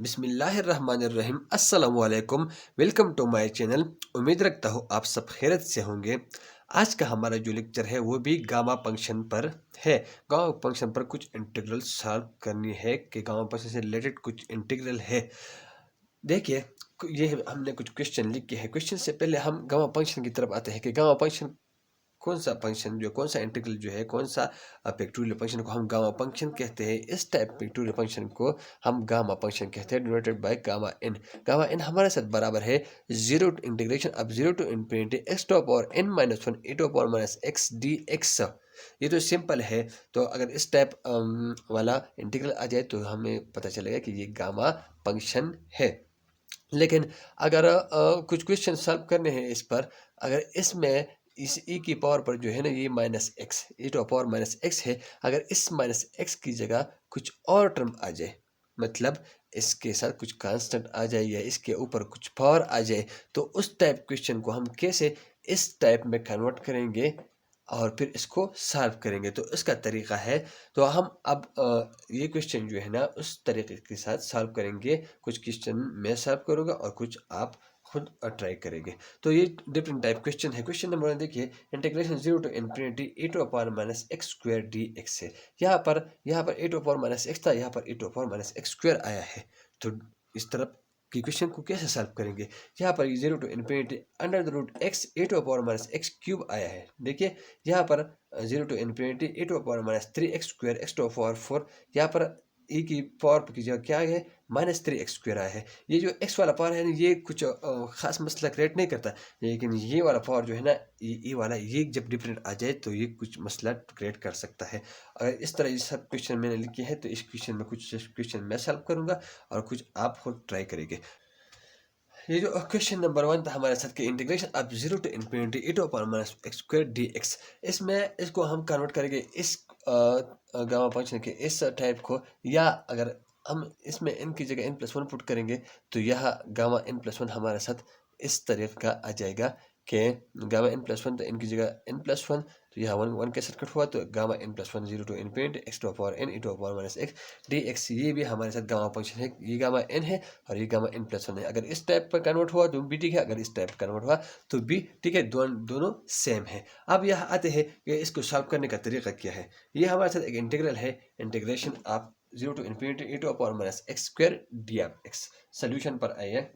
बिस्मिल्लाहिर्रहमानिर्रहीम अस्सलामुअलैकुम। Welcome to my channel. उम्मीद रखता हूँ आप सब खैरियत से होंगे। आज का हमारा जो लेक्चर है वो भी गामा फंक्शन पर है। गामा फंक्शन पर कुछ इंटीग्रल सॉल्व करनी है कि गामा फंक्शन से रिलेटेड कुछ इंटीग्रल है। देखिए, ये हमने कुछ क्वेश्चन लिखे हैं। क्वेश्चन से पहले हम गामा फंक्शन की तरफ आते हैं कि गामा फंक्शन कौन सा फंक्शन जो कौन सा इंटीग्रल जो है कौन सा फैक्टोरियल फंक्शन को हम गामा फंक्शन कहते हैं। इस टाइप फैक्टोरियल फंक्शन को हम गामा फंक्शन कहते हैं denoted by gamma n. Gamma n हमारे साथ बराबर है जीरो टू इंटीग्रेशन अब zero to infinity x to power n minus one e to power minus x d x. ये तो सिंपल है। तो अगर इस टाइप वाला इंटीग्रल आ जाए तो हमें पता चलेगा कि ये गामा फंक्शन है। लेकिन अगर कुछ क्वेश्चन सॉल्व करने हैं इस पर, अगर इसमें इस ई की पावर पर जो है ना ये minus x e to power minus x है, अगर इस माइनस एक्स की जगह कुछ और टर्म आ जाए, मतलब इसके साथ कुछ कांस्टेंट आ जाए या इसके ऊपर कुछ पावर आ जाए, तो उस टाइप क्वेश्चन को हम कैसे इस टाइप में कन्वर्ट करेंगे और फिर इसको सॉल्व करेंगे। तो इसका तरीका है, तो हम अब ये क्वेश्चन जो है ना उस तरीके के साथ सॉल्व करेंगे। कुछ क्वेश्चन मैं सॉल्व करूँगा और कुछ आप खुद ट्राई करेंगे। तो ये डिफरेंट टाइप क्वेश्चन है। क्वेश्चन नंबर 1 देखिए, integration zero to infinity e to power minus x square d x है। यहाँ पर a to power minus x था, यहाँ पर a to power minus x square आया है। तो इस तरफ की क्वेश्चन को कैसे सॉल्व करेंगे। यहाँ पर zero to infinity under the root x a to power minus x cube आया है। देखिए यहाँ पर zero to infinity a to power minus three x square x to power four, यहाँ पर ई की पावर की जगह क्या है माइनस थ्री एक्स स्क्वायर आया है। ये जो एक्स वाला पावर है ना ये कुछ खास मसला क्रिएट नहीं करता, लेकिन ये वाला पावर जो है ना ये वाला ये जब डिफरेंट आ जाए तो ये कुछ मसला क्रिएट कर सकता है। अगर इस तरह ये सब क्वेश्चन मैंने लिखे हैं तो इस क्वेश्चन में कुछ क्वेश्चन मैं सॉल्व करूंगा और कुछ आप खुद ट्राई करेंगे। ये जो क्वेश्चन नंबर 1 था हमारे साथ कि इंटीग्रेशन अब zero to infinity e to power minus x square d x, इसमें इसको हम कन्वर्ट करेंगे इस गामा फंक्शन के इस टाइप को, या अगर हम इसमें n की जगह n+1 पुट करेंगे तो यह गामा n+1 हमारे साथ इस तरीके का आ जाएगा कि गामा n+1 तो n की जगह n+1, तो यह वन वन के साथ कट हुआ तो gamma n+1 zero to infinity x to power n e to power minus x d x, ये भी हमारे साथ गामा फंक्शन है। ये गामा n है और ये गामा n+1 है। अगर इस टाइप पर कन्वर्ट हुआ तो भी ठीक है, अगर इस टाइप कन्वर्ट हुआ तो भी ठीक है, दोनों सेम है। अब यहाँ आते हैं कि इसको सॉल्व करने का तरीका क्या है। ये हमारे साथ एक इंटीग्रल है, इंटीग्रेशन आप zero to infinity e to power minus x square d x. Solution पर आइए,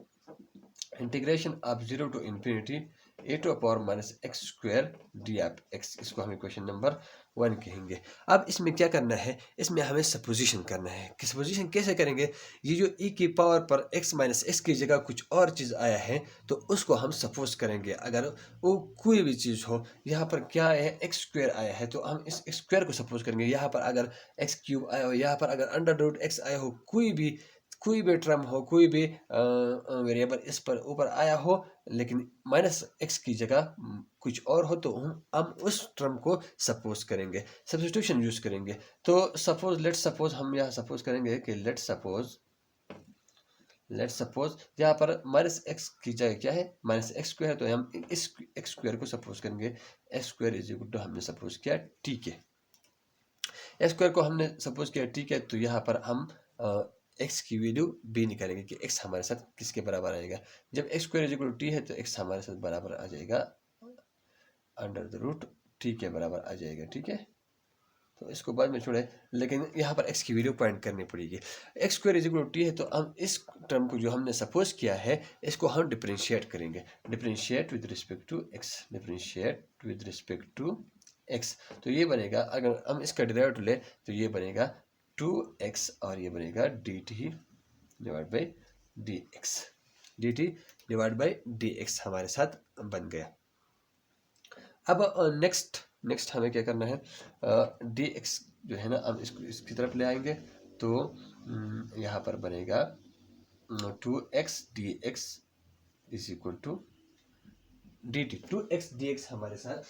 इंटीग्रेशन आप zero to infinity a to power minus x square d x, इसको हम इक्वेशन नंबर 1 कहेंगे। अब इसमें क्या करना है, इसमें हमें सपोजिशन करना है कि सपोजिशन कैसे करेंगे। ये जो ई की पावर पर एक्स माइनस एक्स की जगह कुछ और चीज़ आया है तो उसको हम सपोज करेंगे। अगर वो कोई भी चीज़ हो, यहाँ पर क्या आया है एक्स स्क्वायर आया है तो हम इस एक्स स्क्वायर को सपोज करेंगे। यहाँ पर अगर एक्स क्यूब आया हो, यहाँ पर अगर अंडर रूट एक्स आया हो, कोई भी टर्म हो, कोई भी वेरिएबल इस पर ऊपर आया हो, लेकिन माइनस एक्स की जगह कुछ और हो, तो हम उस टर्म को सपोज करेंगे, सब्स्टिट्यूशन यूज करेंगे। तो लेट सपोज हम यहाँ सपोज करेंगे कि लेट सपोज यहाँ पर माइनस एक्स की जगह क्या है माइनस एक्स स्क्वायर, तो हम इस एक्स स्क्वायर को सपोज करेंगे। X square is equal to हमने सपोज किया ठीक है, एक्स स्क्वायर को हमने सपोज किया ठीक है। तो यहाँ पर हम एक्स की वैल्यू बी निकालेंगे कि एक्स हमारे साथ किसके बराबर आएगा। जब x square is equal to t है तो एक्स हमारे साथ बराबर आ जाएगा अंडर द रूट टी के बराबर आ जाएगा। ठीक है, तो इसको बाद में छोड़े, लेकिन यहाँ पर एक्स की वैल्यू पॉइंट करनी पड़ेगी। X square is equal to t है तो हम इस टर्म को जो हमने सपोज किया है इसको हम डिफरेंशिएट करेंगे। Differentiate with respect to x, differentiate with respect to x, तो ये बनेगा, अगर हम इसका डेरिवेटिव ले तो ये बनेगा 2x और ये बनेगा d t divide by d x, D t divide by d x हमारे साथ बन गया। अब नेक्स्ट हमें क्या करना है, डी एक्स जो है ना हम इसकी तरफ ले आएंगे तो यहाँ पर बनेगा 2x d x is equal to d t. 2x d x हमारे साथ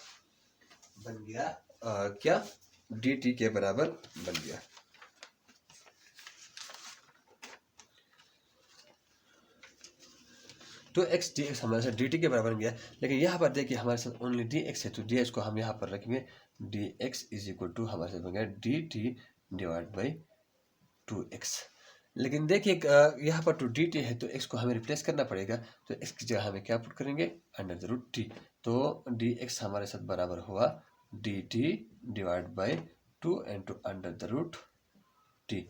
बन गया क्या डी टी के बराबर बन गया। तो एक्स डी एक्स हमारे साथ डी टी के बराबर बन गया, लेकिन यहाँ पर देखिए हमारे साथ ओनली डी एक्स है तो डी एक्स को हम यहाँ पर रखेंगे। D x is equal to हमारे साथ बन गया D t divide by 2x। लेकिन देखिए यहाँ पर तो डी टी है तो एक्स को हमें रिप्लेस करना पड़ेगा, तो एक्स की जगह हमें क्या पुट करेंगे, अंडर द रूट टी। तो डी एक्स हमारे साथ बराबर हुआ d t divide by 2 into under the root t.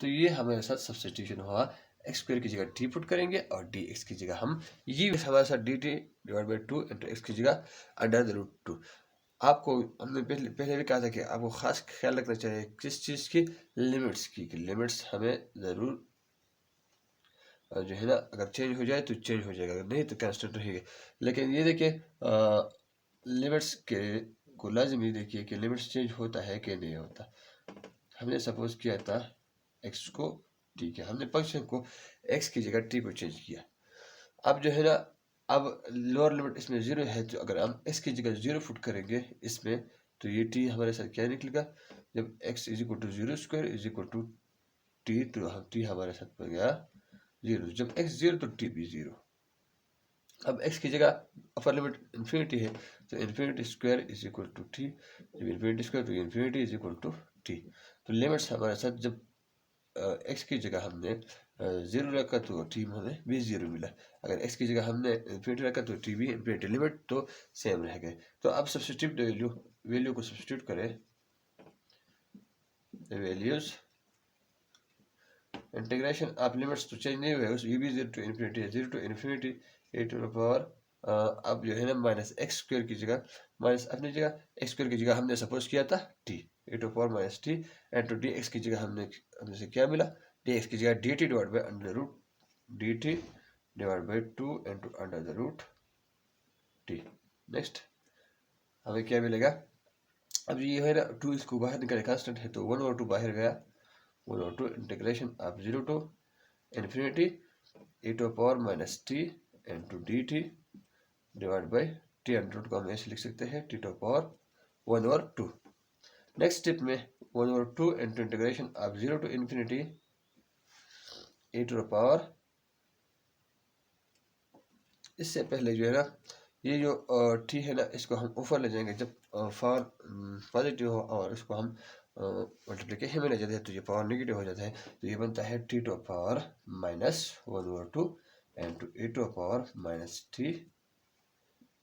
तो ये हमारे साथ सब्स्टिट्यूशन हुआ, एक्स स्क्वायर की जगह टी पुट करेंगे और डी एक्स की जगह हम ये हमारे साथ D t divide by 2 into x की जगह अंडर द रूट 2। आपको हमने पहले भी कहा था कि आपको खास ख्याल रखना चाहिए किस चीज़ की, लिमिट्स की, कि लिमिट्स हमें ज़रूर जो है ना अगर चेंज हो जाए तो चेंज हो जाएगा, अगर नहीं तो कांस्टेंट रहेगा। लेकिन ये देखिए लिमिट्स के को लाजमी देखिए कि लिमिट्स चेंज होता है कि नहीं होता। हमने सपोज किया था एक्स को टी किया, हमने फंक्शन को एक्स की जगह टी को चेंज किया। अब जो है ना अब लोअर लिमिट इसमें जीरो है, तो अगर हम एक्स की जगह जीरो फुट करेंगे इसमें, तो ये टी हमारे साथ क्या निकलेगा, जब x is equal to zero square is equal to t, तो हम टी हमारे साथ पड़ गया जीरो। जब एक्स जीरो तो टी भी जीरो। अब एक्स की जगह अपर लिमिट इन्फिनिटी है, तो infinity square is equal to t, जब इन्फिनिटी स्क्वायर तो infinity is equal to t. तो लिमिट्स हमारे साथ जब एक्स की जगह हमने जीरो रखा तो टी हमें भी जीरो मिला, अगर एक्स की जगह हमने इन्फिनिटी रखा तो टी भी इन्फिनिटी, लिमिट तो सेम रह गए। तो अब सब्स्टिट्यूट वैल्यू को सब्स्टिट्यूट करें, वैल्यूज इंटीग्रेशन आप लिमिट्स तो चेंज नहीं हुए, ये भी जीरो टू इन्फिनिटी है, zero to infinity a to the power अब जो है ना माइनस एक्स स्क्वायर की जगह माइनस अपनी जगह एक्स स्क्वायर की जगह हमने सपोज किया था t, a to power minus t, and to d x की जगह हमने से क्या मिला, डी एक्स की जगह d t divide by under root d t divide by 2 into under the root t. Next हमें क्या मिलेगा, अब ये है ना 2 इसको बाहर निकाले कांस्टेंट है तो 1 और 2 बाहर गया, 1 और 2 इंटीग्रेशन आप zero to infinity a to power minus t into d t divide by t under root को हम ऐसे लिख सकते हैं टी टू पावर 1 और 2। नेक्स्ट स्टेप में 1 और 2 इंटू इंटीग्रेशन आप zero to infinity a to power, इससे पहले जो है ना ये जो टी है ना इसको हम ऊपर ले जाएंगे, जब पावर पॉजिटिव हो और इसको हम मल्टीप्लिकेशन में ले जाते हैं तो ये पावर नेगेटिव हो जाता है, तो ये बनता है t to power minus 1 over 2 and to a to power minus t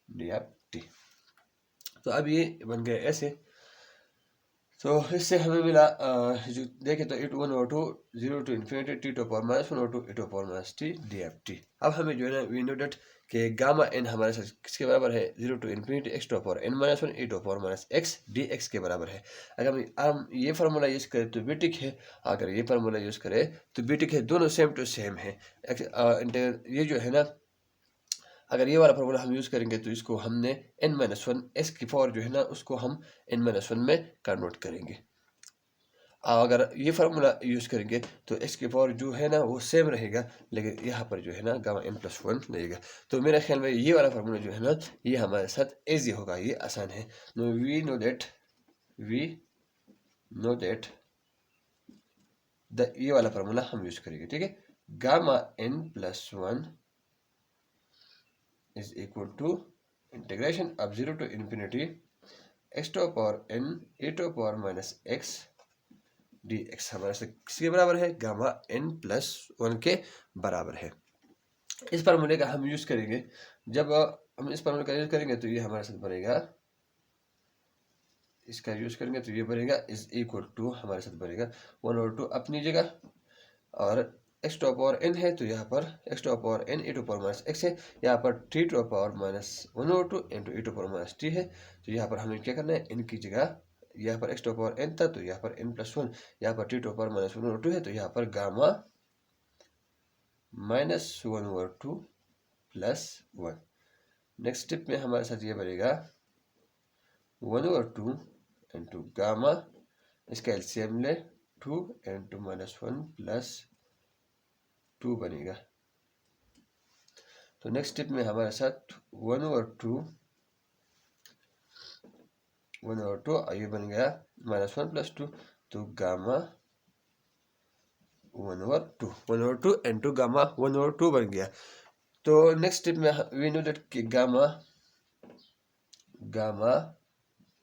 d f t. तो अब ये बन गए ऐसे, तो इससे हमें मिला जो देखें तो 1 over 2 zero to infinity t to power minus 1 over 2 a to power minus t d f t. अब हमें जो है ना वी नो डेट के गामा एन हमारे साथ किसके बराबर है, zero to infinity x to power n minus 1 a to power minus x d x के बराबर है। अगर हम ये फार्मूला यूज़ करें तो बीटिक है, अगर ये फार्मूला यूज़ करें तो बीटिक है, दोनों सेम टू सेम है। ये जो है ना अगर ये वाला फार्मूला हम यूज़ करेंगे तो इसको हमने n माइनस वन एस की पावर जो है ना उसको हम n माइनस वन में कन्वर्ट करेंगे। अगर ये फार्मूला यूज़ करेंगे तो x की पावर जो है ना वो सेम रहेगा, लेकिन यहाँ पर जो है ना गामा n प्लस वन रहेगा। तो मेरे ख्याल में ये वाला फार्मूला जो है ना ये हमारे साथ ईजी होगा, ये आसान है। वी नो दैट ये वाला फार्मूला हम यूज़ करेंगे, ठीक है। Gamma n plus one is equal to integration of 0 to infinity x to power n e to power minus x dx हमारे से किसके बराबर है, गामा n प्लस वन के बराबर है। इस फार्मूले का हम यूज करेंगे, जब हम इस फार्मूले का यूज करेंगे तो ये हमारे साथ बनेगा, इसका यूज करेंगे तो ये बनेगा इज इक्वल टू हमारे साथ बनेगा 1 और 2 अपनी जगह, और एक्स टू पावर एन है तो यहाँ पर x to power n a to power minus x है, यहाँ पर टी टू पावर माइनस 1 और 2 into a to power minus t है। तो यहाँ पर हमें क्या करना है, एन की जगह यहाँ पर एक्स टू पावर एन था तो यहाँ पर एन प्लस वन, यहाँ पर टी टू पावर माइनस 1 और 2 है तो यहाँ पर गामा माइनस 1 और 2 प्लस 1। नेक्स्ट स्टेप में हमारे साथ ये बनेगा 1 और 2 इंटू गामा, इसका एलसीएम ले 2 इंटू माइनस 1 प्लस 2 बनेगा। तो नेक्स्ट स्टेप में हमारे साथ 1 और 2 ये बन गया माइनस 1 प्लस 2, तो गामा 1 और 2 इंटू गामा 1 और 2 बन गया। तो नेक्स्ट स्टेप में वी नो दैट कि गामा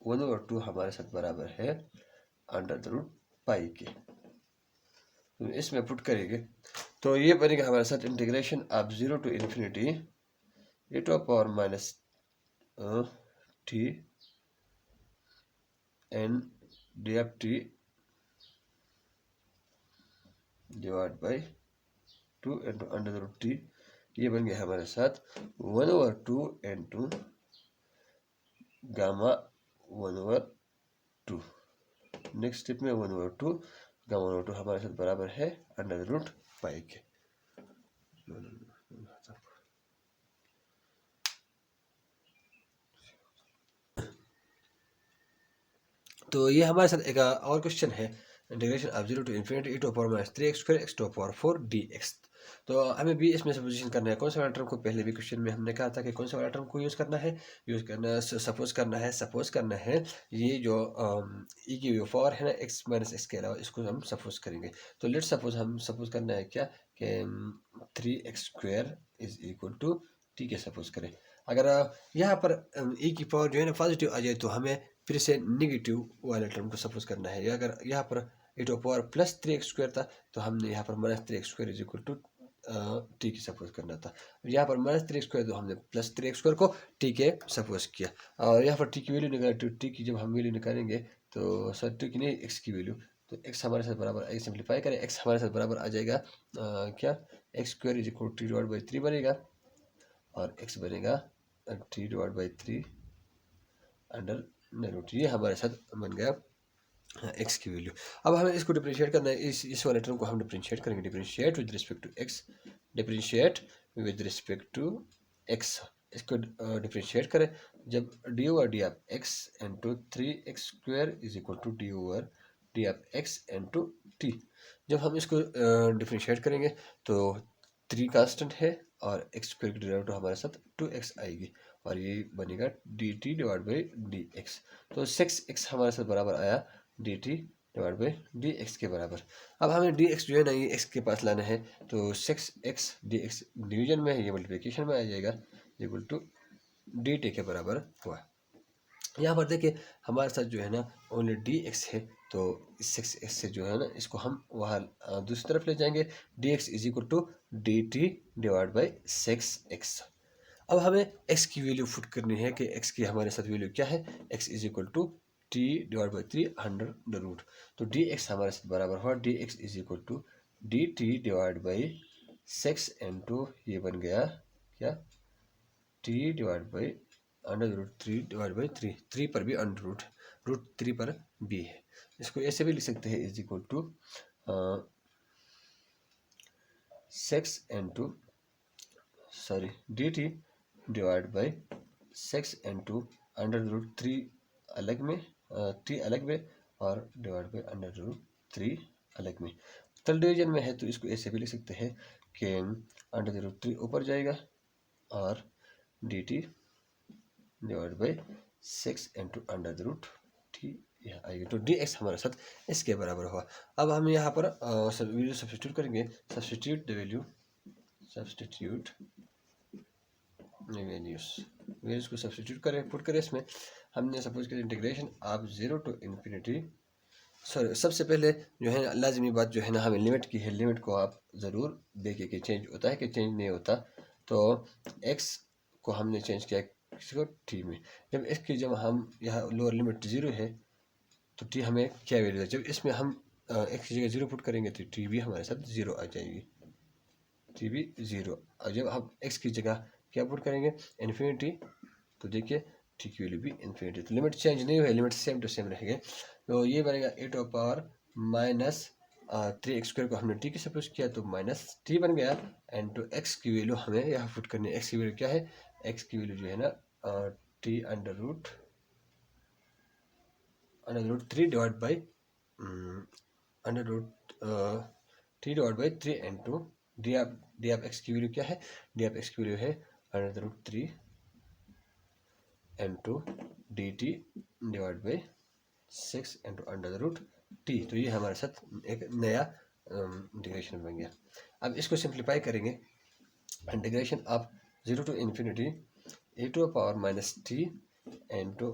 1 और 2 हमारे साथ बराबर है अंडर द रूट पाई के। तो इसमें पुट करेंगे तो ये बनेगा हमारे साथ integration of 0 to infinity e to power minus t n d f t divide by 2 into under root t. ये बन गया हमारे साथ 1/2 इंटू गामा 1/2। नेक्स्ट स्टेप में 1/2 गामा 1/2 हमारे साथ बराबर है अंडर रूट पाई के। तो ये हमारे साथ एक और क्वेश्चन है, integration of 0 to infinity e to power minus 3x² x to power 4 dx। तो हमें भी इसमें सपोजिशन करना है कौन सा वाला टर्म को, पहले भी क्वेश्चन में हमने कहा था कि कौन सा वाला टर्म को यूज़ करना है, सपोज करना है ये जो e की पावर है ना x माइनस एक्स के अलावा, इसको हम सपोज करेंगे। तो लेट सपोज हम सपोज करना है क्या कि 3x² is equal to t के सपोज करें। अगर यहाँ पर e की पावर जो है ना पॉजिटिव आ जाए तो हमें फिर से निगेटिव वाले टर्म को सपोज करना है। या अगर यहाँ पर e to power plus 3x² था तो हमने यहाँ पर minus 3x² is equal to t की सपोज करना था। यहाँ पर माइनस 3x² तो हमने प्लस 3x² को टी के सपोज किया। और यहाँ पर टी की वैल्यू निकालें तो टी की जब हम वैल्यू निकालेंगे तो सर टी की नहीं एक्स की वैल्यू, तो एक्स हमारे साथ बराबर सिंप्लीफाई करें, एक्स हमारे साथ बराबर आ जाएगा क्या x² is equal to divide by 3 बनेगा और x बनेगा 3 डिवाइड बाई 3 अंडर रूट। ये हमारे साथ बन गया एक्स की वैल्यू। अब हमें इसको डिफरेंशिएट करना है, इस वाले टर्म को हम डिफरेंशिएट करेंगे। Differentiate with respect to x, differentiate with respect to x. इसको डिफरेंशिएट करें जब d over d of x into 3x² is equal to d over d of x into t. जब हम इसको डिफरेंशिएट करेंगे तो 3 कांस्टेंट है और x² की डेरिवेटिव हमारे साथ 2x आएगी और ये बनेगा dt divide by d x. तो 6x हमारे साथ बराबर आया dt divide by d x के बराबर। अब हमें डी एक्स जो है ना ये x के पास लाना है, तो 6x dx डिवीजन में है, ये मल्टीप्लिकेशन में आ जाएगा इक्वल टू dt के बराबर हुआ। यहाँ पर देखिए हमारे साथ जो है ना ओनली डी एक्स है, तो इस 6x से जो है ना इसको हम वहाँ दूसरी तरफ ले जाएंगे, d x is equal to d t divide by 6x। अब हमें x की वैल्यू फुट करनी है कि x की हमारे साथ वैल्यू क्या है, x is equal to t divide by 3 under root. तो डी एक्स हमारे साथ बराबर हुआ d x is equal to d t divide by 6 into ये बन गया क्या t divide by under root 3 divide by 3 पर भी अंडर रूट 3 पर b है। इसको ऐसे भी लिख सकते हैं is equal to 6 into d t divide by 6 into under root 3 अलग में टी अलग में और डिवाइड बाई अंडर रूट 3 अलग में। थर्ड डिवीजन में है तो इसको ऐसे भी लिख सकते हैं कि अंडर रूट 3 ऊपर जाएगा और d t divide by 6 into under root t यह आएगी। तो डी एक्स हमारे साथ इसके बराबर हुआ। अब हम यहाँ पर वैल्यू सब्स्टिट्यूट करेंगे, substitute the value, substitute values को सब्स्टिट्यूट करें, पुट करें इसमें। हमने सपोज करें इंटीग्रेशन आप 0 टू इन्फिनिटी, सॉरी सबसे पहले जो है लाजमी बात जो है ना हमें लिमिट की है, लिमिट को आप ज़रूर देखिए कि चेंज होता है कि चेंज नहीं होता। तो x को हमने चेंज किया किसी को t में, जब x की जब हम यहाँ लोअर लिमिट 0 है तो t हमें क्या वैल्यू है, जब इसमें हम x की जगह 0 पुट करेंगे तो t भी हमारे साथ 0 आ जाएगी, t भी 0। और जब हम x की जगह क्या पुट करेंगे इन्फिनिटी तो देखिए t की वैल्यू भी इन्फिनिटी। तो लिमिट चेंज नहीं हुई, लिमिट सेम टू सेम रहेंगे। तो ये बनेगा e to power minus 3x² को हमने t की सपोज किया तो माइनस t बन गया एंड टू x की वैल्यू हमें यहाँ पुट करनी है। x की वैल्यू क्या है, x की वैल्यू जो है ना t under root 3 divide by under root t divide by 3 into d of x की वैल्यू क्या है, डी ऑफ x की वैल्यू है under root 3 into d t divide by 6 into under root t. तो ये हमारे साथ एक नया इंटीग्रेशन बन गया। अब इसको सिंप्लीफाई करेंगे, integration of 0 to infinity e to power minus t into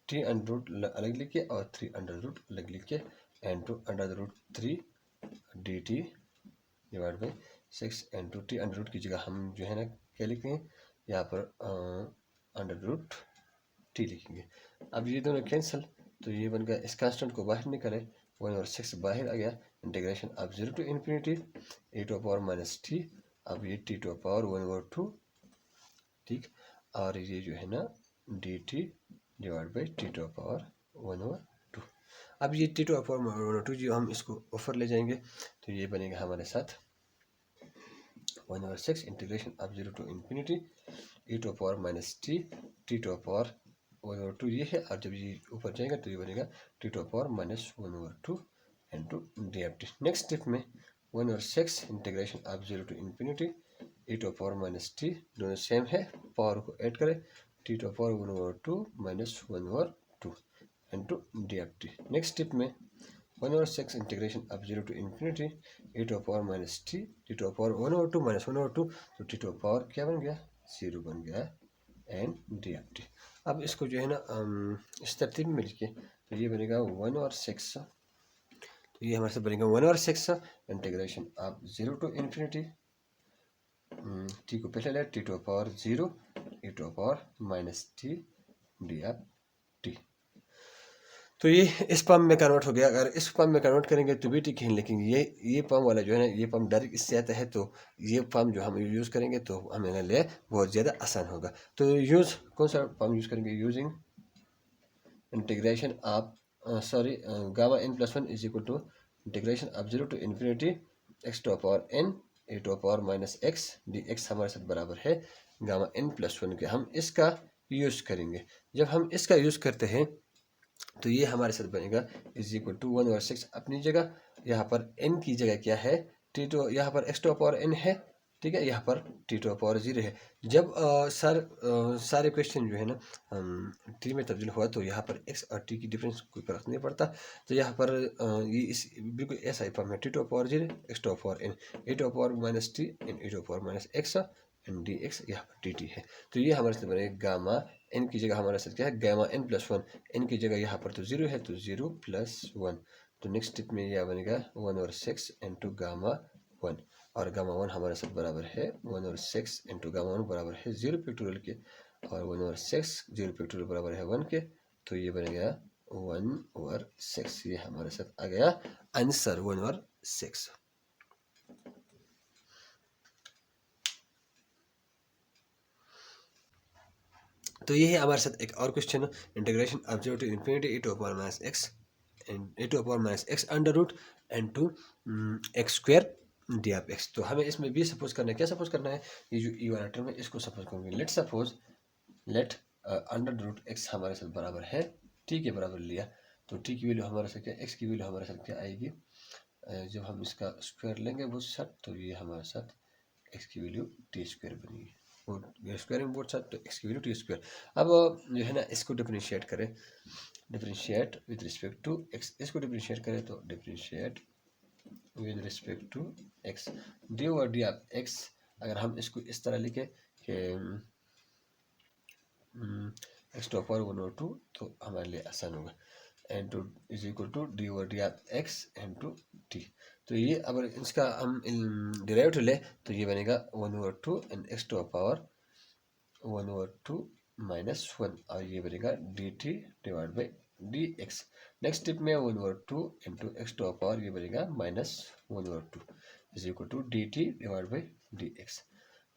t under root अलग लिख के और 3 अंडर रूट अलग लिख के into under root 3 d t divide by 6 into t. Under root की जगह हम जो है ना क्या लिखेंगे, यहाँ पर अंडर रूट टी लिखेंगे। अब ये दोनों कैंसिल, तो ये बन गया, इस कांस्टेंट को बाहर निकाले, 1/6 बाहर आ गया। इंटीग्रेशन अब 0 to infinity e to power minus t, अब ये टी टू पावर 1/2, ठीक। और ये जो है ना d t divide by t to power 1/2। अब ये टी टू पावर 1/2 जो हम इसको ऊपर ले जाएंगे, तो ये बनेगा हमारे साथ 1/6 इंटीग्रेशन अब 0 to infinity e to power minus t, t to power 1/2 ये है, और जब ये ऊपर जाएगा तो ये बनेगा t to power minus 1/2 into d f t. Next step में 1/6 इंटीग्रेशन अब 0 to infinity e to power minus t, दोनों सेम है, पावर को ऐड करें, t to power 1/2 minus 1/2 into d f t. Next step में 1/6 integration अब 0 to infinity e to power minus t, t to power 1/2 minus 1/2, तो T to power क्या बन गया, 0 बन गया एंड डी एफ टी। अब इसको जो है ना इस तरतीब में लिखिए, तो ये बनेगा 1/6, तो ये हमारे साथ बनेगा 1/6 इंटीग्रेशन अब 0 टू इन्फिनिटी, टी को पहले ले, t to power 0 e to power minus t d f t. तो ये इस पम्प में कन्वर्ट हो गया। अगर इस पम्प में कन्वर्ट करेंगे तो भी ठीक है, लेकिन ये पम्प वाला जो है ना, ये पम्प डायरेक्ट इससे आता है, तो ये पम्प जो हम यूज़ करेंगे तो हमें लिए बहुत ज़्यादा आसान होगा। तो यूज़ कौन सा पम्प यूज़ करेंगे, यूजिंग इंटीग्रेशन आप gamma n plus 1 is equal to integration अब 0 to infinity x to power n e to power minus x d x हमारे साथ बराबर है गामा n प्लस 1 के। हम इसका यूज़ करेंगे। जब हम इसका यूज़ करते हैं तो ये हमारे साथ बनेगा इज इक्वल टू 1/6 अपनी जगह, यहाँ पर n की जगह क्या है, टी टू, यहाँ पर x टू पावर n है, ठीक है, यहाँ पर टी टू पावर 0 है। जब सारे क्वेश्चन जो है ना टी में तब्दील हुआ तो यहाँ पर x और t की डिफरेंस कोई फर्क नहीं पड़ता, तो यहाँ पर ये इस बिल्कुल ऐसा ही फॉर्म है, t to power 0 x to power n e to power minus t in e to power minus x and d x, यहाँ पर टी टी है। तो ये हमारे साथ बनेगा गामा n की जगह हमारे साथ क्या है, गामा n प्लस 1, n की जगह यहाँ पर तो 0 है, तो 0 प्लस 1, तो नेक्स्ट स्टेप में यह बनेगा 1/6 इंटू गामा 1, और गामा 1 हमारे साथ बराबर है 1/6 इंटू गामा 1 बराबर है 0 फैक्टोरियल के, और 1/6 0 फैक्टोरियल बराबर है 1 के, तो ये बनेगा 1/6। ये हमारे साथ आ गया आंसर 1/6। तो ये है हमारे साथ एक और क्वेश्चन, इंटीग्रेशन अब 0 to infinity e to power minus x and e to power minus x under root and two x square d of x। तो हमें इसमें भी सपोज करना है, क्या सपोज करना है, ये जो e वाला टर्म है इसको सपोज करेंगे। Let suppose let under root x हमारे साथ बराबर है t के बराबर लिया, तो t की वैल्यू हमारे साथ क्या, x की वैल्यू हमारे साथ क्या आएगी, जब हम इसका स्क्वायर लेंगे वो साथ, तो ये हमारे साथ x की वैल्यू टी स्क्वायर बनेगी, स्क्वायर में बोथ साइड, तो x की वैल्यू टी स्क्वायर। अब जो है ना इसको डिफरेंशिएट करें, differentiate with respect to x, इसको डिफरेंशिएट करें तो differentiate with respect to x, d over d of x। अगर हम इसको इस तरह लिखें कि x टू पावर 1/2, तो हमारे लिए आसान होगा, and two is equal to d over d of x and two t. तो ये अगर इसका हम डेरिवेटिव ले तो ये बनेगा 1/2 and x to power 1/2 minus 1, और ये बनेगा d t divide by d x. Next step में 1/2 इंटू एक्स टू पावर ये बनेगा minus 1/2 is equal to d t divide by d x.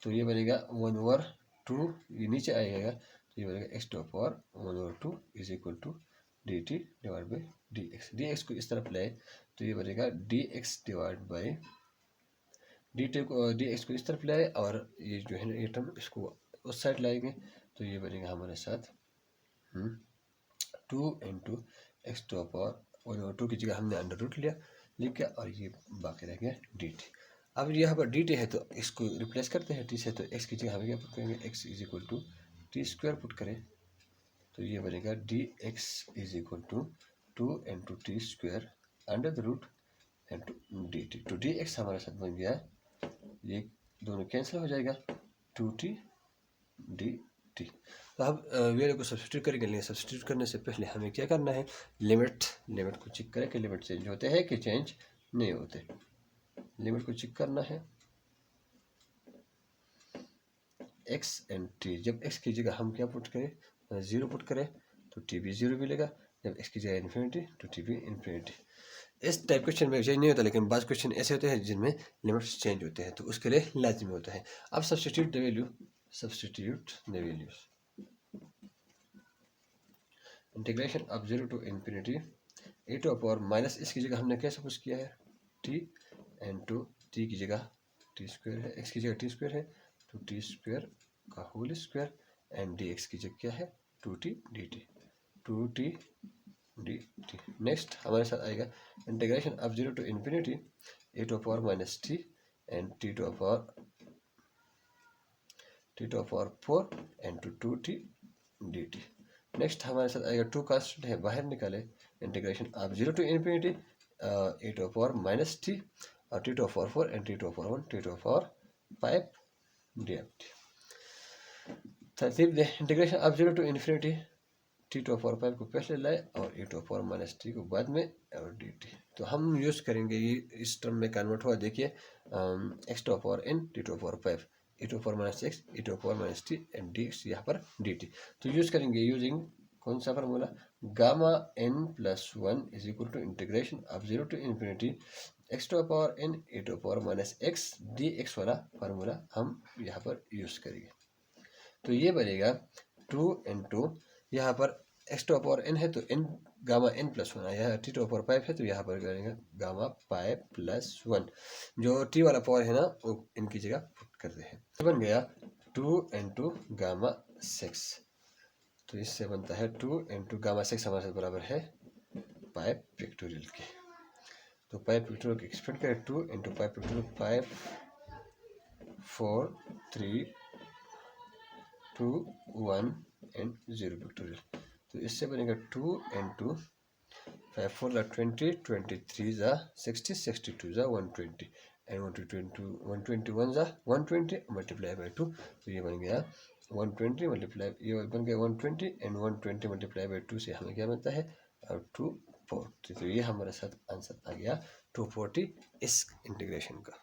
तो ये बनेगा 1/2, ये नीचे आएगा, तो ये बनेगा x to power 1/2 is equal to d t divide by d x को इस तरफ लाए तो ये बनेगा d x divide by d x को इस तरफ लाए, और ये जो है ना ये टर्म इसको उस साइड लाएंगे, तो ये बनेगा हमारे साथ 2 इंटू एक्स टू पावर 1/2 की जगह हमने अंडर रूट लिख के, और ये बाकी रह गया डी टी। अब यहाँ पर डी टी है तो इसको रिप्लेस करते हैं टी से, तो एक्स की जगह हमें क्या पुट करेंगे, x is equal to t square put करें, तो ये बनेगा d x is equal to 2 into t square under the root into d t. तो डी एक्स हमारे साथ बन गया, ये दोनों कैंसिल हो जाएगा, 2t डी टी। तो अब वैल्यू को सब्स्टिट्यूट करेंगे, लेकिन सब्स्टिट्यूट करने से पहले हमें क्या करना है, लिमिट को चेक करें कि लिमिट चेंज होते हैं कि चेंज नहीं होते। लिमिट को चेक करना है। एक्स एंड टी, जब एक्स की जगह हम क्या पुट करें, 0 पुट करें तो टी भी 0 मिलेगा। जब एक्स की जगह इन्फिनिटी तो टी भी इन्फिनिटी। इस टाइप क्वेश्चन में चेंज नहीं होता, लेकिन बाज़ क्वेश्चन ऐसे होते हैं जिनमें लिमिट्स चेंज होते हैं, तो उसके लिए लाजमी होता है। अब substitute the value, substitute the values, integration of 0 to infinity a to power minus, इसकी जगह हमने क्या सपोज किया है, टी, एंड टू टी की जगह टी स्क्वायर है, एक्स की जगह टी स्क्वायर है तो टी स्क्वायर का whole square, and d x की जगह क्या है, 2t dt, 2t dt। Next हमारे साथ आएगा integration of 0 to infinity a to power minus t and t to power 4 and to 2t dt। Next हमारे साथ आएगा 2 कांस्टेंट है, बाहर निकाले, integration of 0 to infinity a to power minus t और t to power 4 and t to power 1 t to power 5 dt। तरतीब दे, integration of 0 to infinity t to power 5 को पहले लाए और ए टू पावर माइनस टी को बाद में और डी टी। तो हम यूज़ करेंगे ये, इस टर्म में कन्वर्ट हुआ, देखिए x to power n t to power 5 e to power minus x e to power minus t and d x यहाँ पर डी टी। तो यूज़ करेंगे यूजिंग कौन सा formula, gamma n plus 1 is equal to integration of 0 to infinity x to power n a to power minus x d x वाला formula हम यहाँ पर यूज़ करेंगे। तो ये बनेगा 2 into, यहाँ पर एक्स टू पावर एन है तो एन गामा एन प्लस 1 आया, टी टू पावर 5 है तो यहाँ पर करेंगे गामा पाई प्लस 1, जो टी वाला पावर है ना वो इनकी जगह पुट करते हैं। तो बन गया 2 into गामा 6, तो इससे बनता है 2 into गामा 6 हमारे साथ बराबर है पाई फैक्टोरियल के। तो पाई फैक्टोरियल को एक्सपेंड करें 2 into pi factorial 5 4 3 2 1 and 0 factorial. तो इससे बनेगा 2 into 5 4 ज़ा 20 23 ज़ा 60 62 ज़ा 120 एंड 121 ज़ा 120 मल्टीप्लाई बाई 2, तो ये बन गया 120 मल्टीप्लाई, ये बन गया 120 एंड 120 मल्टीप्लाई बाई 2 से हमें क्या बनता है 240। तो ये हमारे साथ आंसर आ गया 240 इस इंटीग्रेशन का।